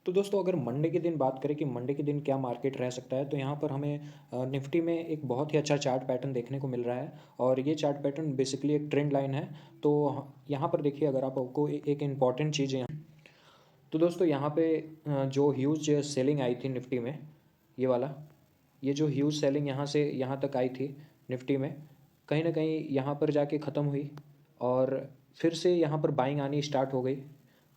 तो दोस्तों अगर मंडे के दिन बात करें कि मंडे के दिन क्या मार्केट रह सकता है, तो यहाँ पर हमें निफ्टी में एक बहुत ही अच्छा चार्ट पैटर्न देखने को मिल रहा है और ये चार्ट पैटर्न बेसिकली एक ट्रेंड लाइन है। तो यहाँ पर देखिए, अगर आप आपको एक इम्पॉर्टेंट चीज़ है। तो दोस्तों यहाँ पे जो ह्यूज सेलिंग आई थी निफ्टी में, ये वाला, ये जो ह्यूज सेलिंग यहाँ से यहाँ तक आई थी निफ्टी में, कहीं ना कहीं यहाँ पर जाके ख़त्म हुई और फिर से यहाँ पर बाइंग आनी स्टार्ट हो गई।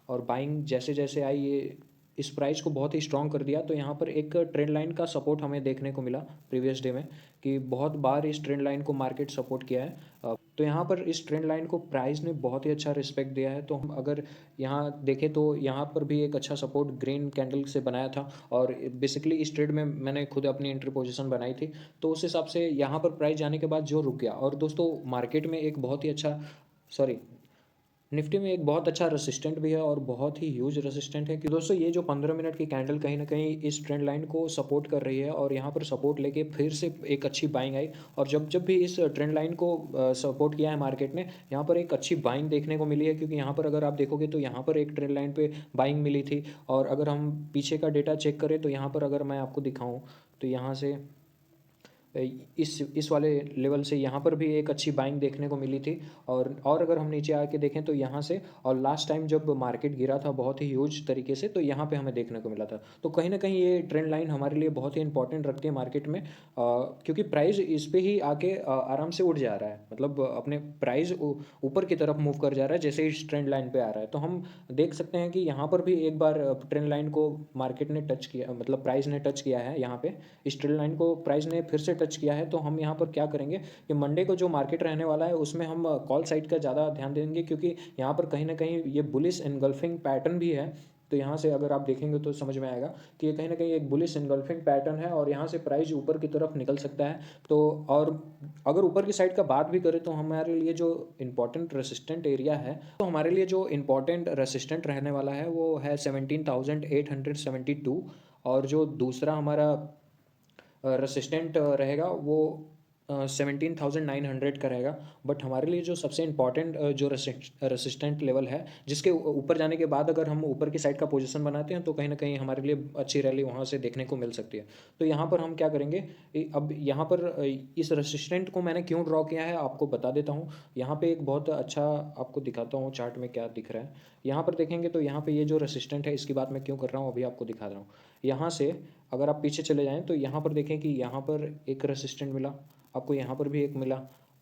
और बाइंग जैसे जैसे आई, ये इस प्राइस को बहुत ही स्ट्रॉन्ग कर दिया। तो यहाँ पर एक ट्रेंड लाइन का सपोर्ट हमें देखने को मिला प्रीवियस डे में, कि बहुत बार इस ट्रेंड लाइन को मार्केट सपोर्ट किया है। तो यहाँ पर इस ट्रेंड लाइन को प्राइस ने बहुत ही अच्छा रिस्पेक्ट दिया है। तो हम अगर यहाँ देखें तो यहाँ पर भी एक अच्छा सपोर्ट ग्रीन कैंडल से बनाया था और बेसिकली इस ट्रेड में मैंने खुद अपनी एंट्री पोजीशन बनाई थी। तो उस हिसाब से यहाँ पर प्राइस जाने के बाद जो रुक गया, और दोस्तों मार्केट में एक बहुत ही अच्छा, सॉरी, निफ्टी में एक बहुत अच्छा रेसिस्टेंट भी है और बहुत ही ह्यूज रेसिस्टेंट है कि दोस्तों ये जो 15 मिनट की कैंडल कहीं ना कहीं इस ट्रेंड लाइन को सपोर्ट कर रही है और यहाँ पर सपोर्ट लेके फिर से एक अच्छी बाइंग आई। और जब जब भी इस ट्रेंड लाइन को सपोर्ट किया है मार्केट ने, यहाँ पर एक अच्छी बाइंग देखने को मिली है। क्योंकि यहाँ पर अगर आप देखोगे तो यहाँ पर एक ट्रेंड लाइन पे बाइंग मिली थी। और अगर हम पीछे का डेटा चेक करें तो यहाँ पर अगर मैं आपको दिखाऊँ तो यहाँ से इस वाले लेवल से यहाँ पर भी एक अच्छी बाइंग देखने को मिली थी। और अगर हम नीचे आके देखें तो यहाँ से, और लास्ट टाइम जब मार्केट गिरा था बहुत ही ह्यूज तरीके से, तो यहाँ पे हमें देखने को मिला था। तो कहीं ना कहीं ये ट्रेंड लाइन हमारे लिए बहुत ही इंपॉर्टेंट रखती है मार्केट में, क्योंकि प्राइस इस पे ही आके आराम से उठ जा रहा है, मतलब अपने प्राइस ऊपर की तरफ मूव कर जा रहा है जैसे इस ट्रेंड लाइन पे आ रहा है। तो हम देख सकते हैं कि यहाँ पर भी एक बार ट्रेंड लाइन को मार्केट ने टच किया, मतलब प्राइस ने टच किया है। यहाँ पे इस ट्रेंड लाइन को प्राइस ने फिर से टच किया है। तो हम यहाँ पर क्या करेंगे कि मंडे को जो मार्केट रहने वाला है उसमें हम कॉल साइड का ज़्यादा ध्यान देंगे, क्योंकि यहाँ पर कहीं ना कहीं ये बुलिश एनगल्फिंग पैटर्न भी है। तो यहाँ से अगर आप देखेंगे तो समझ में आएगा कि ये कहीं ना कहीं एक बुलिश एनगल्फिंग पैटर्न है और यहाँ से प्राइस ऊपर की तरफ निकल सकता है। तो और अगर ऊपर की साइड का बात भी करें तो हमारे लिए जो इम्पोर्टेंट रेसिस्टेंट एरिया है, तो हमारे लिए जो इम्पोर्टेंट रेसिस्टेंट रहने वाला है वो है 17,872। और जो दूसरा हमारा रेसिस्टेंट रहेगा वो 17,900 का रहेगा। बट हमारे लिए जो सबसे इम्पॉर्टेंट जो रेसिस्टेंट लेवल है, जिसके ऊपर जाने के बाद अगर हम ऊपर की साइड का पोजीशन बनाते हैं तो कहीं ना कहीं हमारे लिए अच्छी रैली वहाँ से देखने को मिल सकती है। तो यहाँ पर हम क्या करेंगे, अब यहाँ पर इस रेसिस्टेंट को मैंने क्यों ड्रॉ किया है आपको बता देता हूँ। यहाँ पे एक बहुत अच्छा आपको दिखाता हूँ चार्ट में क्या दिख रहा है। यहाँ पर देखेंगे तो यहाँ पे ये जो रेसिस्टेंट है, इसकी बात मैं क्यों कर रहा हूँ अभी आपको दिखा रहा हूँ। यहाँ से अगर आप पीछे चले जाएँ तो यहाँ पर देखें कि यहाँ पर एक रेसिस्टेंट मिला, आपको यहाँ पर भी एक मिला।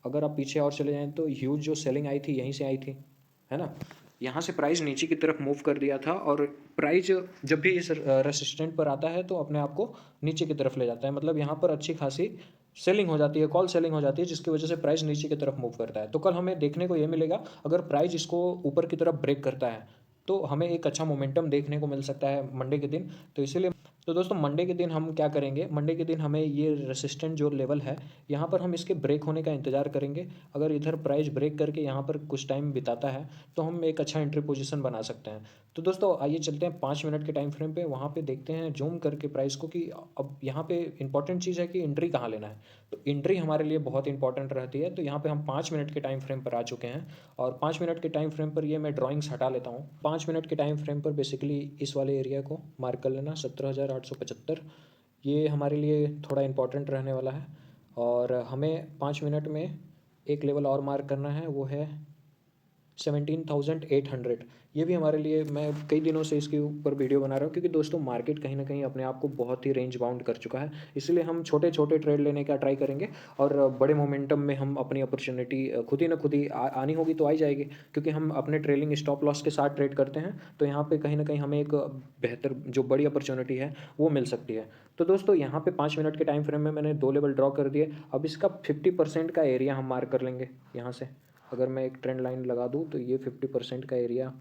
अगर आप पीछे और चले जाएँ तो ह्यूज जो सेलिंग आई थी यहीं से आई थी, है ना। यहाँ से प्राइस नीचे की तरफ मूव कर दिया था और प्राइस जब भी इस रेसिस्टेंट पर आता है तो अपने आप को नीचे की तरफ ले जाता है। मतलब यहाँ पर अच्छी खासी सेलिंग हो जाती है, कॉल सेलिंग हो जाती है, जिसकी वजह से प्राइस नीचे की तरफ मूव करता है। तो कल हमें देखने को ये मिलेगा, अगर प्राइस इसको ऊपर की तरफ ब्रेक करता है तो हमें एक अच्छा मोमेंटम देखने को मिल सकता है मंडे के दिन। तो इसीलिए तो दोस्तों मंडे के दिन हम क्या करेंगे, मंडे के दिन हमें ये रेसिस्टेंट जो लेवल है यहाँ पर हम इसके ब्रेक होने का इंतज़ार करेंगे। अगर इधर प्राइस ब्रेक करके यहाँ पर कुछ टाइम बिताता है तो हम एक अच्छा एंट्री पोजीशन बना सकते हैं। तो दोस्तों आइए चलते हैं 5 मिनट के टाइम फ्रेम पे, वहाँ पे देखते हैं जूम करके प्राइस को कि अब यहाँ पे इंपॉर्टेंट चीज़ है कि एंट्री कहाँ लेना है। तो एंट्री हमारे लिए बहुत इंपॉर्टेंट रहती है। तो यहाँ पे हम 5 मिनट के टाइम फ्रेम पर आ चुके हैं और 5 मिनट के टाइम फ्रेम पर ये मैं ड्राइंग्स हटा लेता हूँ। 5 मिनट के टाइम फ्रेम पर बेसिकली इस वाले एरिया को मार्क कर लेना, 17,875। ये हमारे लिए थोड़ा इंपॉर्टेंट रहने वाला है। और हमें 5 मिनट में एक लेवल और मार्क करना है, वो है 17,800। ये भी हमारे लिए, मैं कई दिनों से इसके ऊपर वीडियो बना रहा हूँ, क्योंकि दोस्तों मार्केट कहीं ना कहीं अपने आप को बहुत ही रेंज बाउंड कर चुका है। इसलिए हम छोटे छोटे ट्रेड लेने का ट्राई करेंगे और बड़े मोमेंटम में हम अपनी अपॉर्चुनिटी खुद ही ना खुद ही आनी होगी तो आई जाएगी, क्योंकि हम अपने ट्रेलिंग स्टॉप लॉस के साथ ट्रेड करते हैं। तो यहाँ पे कहीं ना कहीं हमें एक बेहतर जो बड़ी अपॉर्चुनिटी है वो मिल सकती है। तो दोस्तों यहाँ पे 5 मिनट के टाइम फ्रेम में मैंने 2 लेवल ड्रॉ कर दिए। अब इसका 50% का एरिया हम मार्क कर लेंगे। यहाँ से अगर मैं एक ट्रेंड लाइन लगा दूँ तो ये 50% का एरिया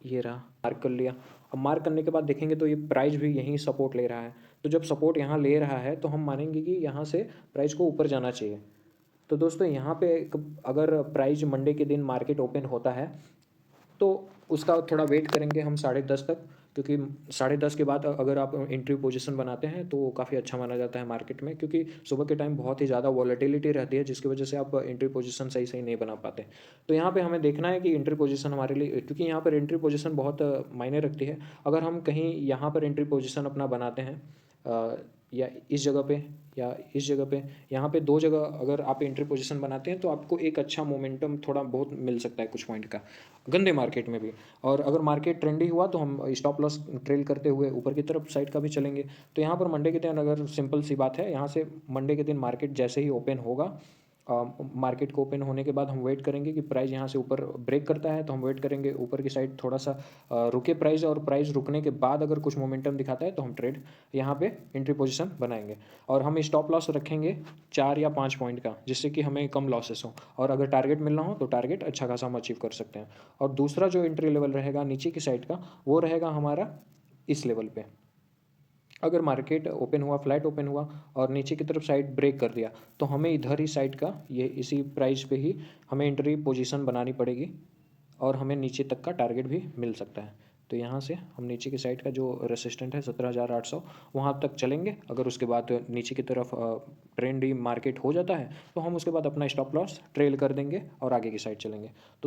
ये रहा, मार्क कर लिया। अब मार्क करने के बाद देखेंगे तो ये प्राइस भी यहीं सपोर्ट ले रहा है। तो जब सपोर्ट यहाँ ले रहा है तो हम मानेंगे कि यहाँ से प्राइस को ऊपर जाना चाहिए। तो दोस्तों यहाँ पे अगर प्राइस मंडे के दिन मार्केट ओपन होता है तो उसका थोड़ा वेट करेंगे हम 10:30 तक, क्योंकि 10:30 के बाद अगर आप एंट्री पोजीशन बनाते हैं तो काफ़ी अच्छा माना जाता है मार्केट में, क्योंकि सुबह के टाइम बहुत ही ज़्यादा वॉलेटिलिटी रहती है जिसकी वजह से आप एंट्री पोजीशन सही नहीं बना पाते। तो यहाँ पे हमें देखना है कि एंट्री पोजीशन हमारे लिए, क्योंकि यहाँ पर एंट्री पोजीशन बहुत मायने रखती है। अगर हम कहीं यहाँ पर एंट्री पोजीशन अपना बनाते हैं या इस जगह पे या इस जगह पे, यहाँ पे 2 जगह अगर आप एंट्री पोजीशन बनाते हैं तो आपको एक अच्छा मोमेंटम थोड़ा बहुत मिल सकता है कुछ पॉइंट का, गंदे मार्केट में भी। और अगर मार्केट ट्रेंडी हुआ तो हम स्टॉप लॉस ट्रेल करते हुए ऊपर की तरफ साइड का भी चलेंगे। तो यहाँ पर मंडे के दिन अगर सिंपल सी बात है, यहाँ से मंडे के दिन मार्केट जैसे ही ओपन होगा, मार्केट को ओपन होने के बाद हम वेट करेंगे कि प्राइस यहाँ से ऊपर ब्रेक करता है, तो हम वेट करेंगे ऊपर की साइड थोड़ा सा रुके प्राइस, और प्राइस रुकने के बाद अगर कुछ मोमेंटम दिखाता है तो हम ट्रेड यहाँ पे एंट्री पोजीशन बनाएंगे। और हम स्टॉप लॉस रखेंगे 4 या 5 पॉइंट का, जिससे कि हमें कम लॉसेस हो, और अगर टारगेट मिलना हो तो टारगेट अच्छा खासा हम अचीव कर सकते हैं। और दूसरा जो एंट्री लेवल रहेगा नीचे की साइड का, वो रहेगा हमारा इस लेवल पे। अगर मार्केट ओपन हुआ, फ्लैट ओपन हुआ और नीचे की तरफ साइड ब्रेक कर दिया, तो हमें इधर ही साइड का, ये इसी प्राइस पे ही हमें एंट्री पोजीशन बनानी पड़ेगी, और हमें नीचे तक का टारगेट भी मिल सकता है। तो यहाँ से हम नीचे की साइड का जो रेसिस्टेंट है 17,800, वहाँ तक चलेंगे। अगर उसके बाद नीचे की तरफ ट्रेंडी मार्केट हो जाता है तो हम उसके बाद अपना स्टॉप लॉस ट्रेल कर देंगे और आगे की साइड चलेंगे। तो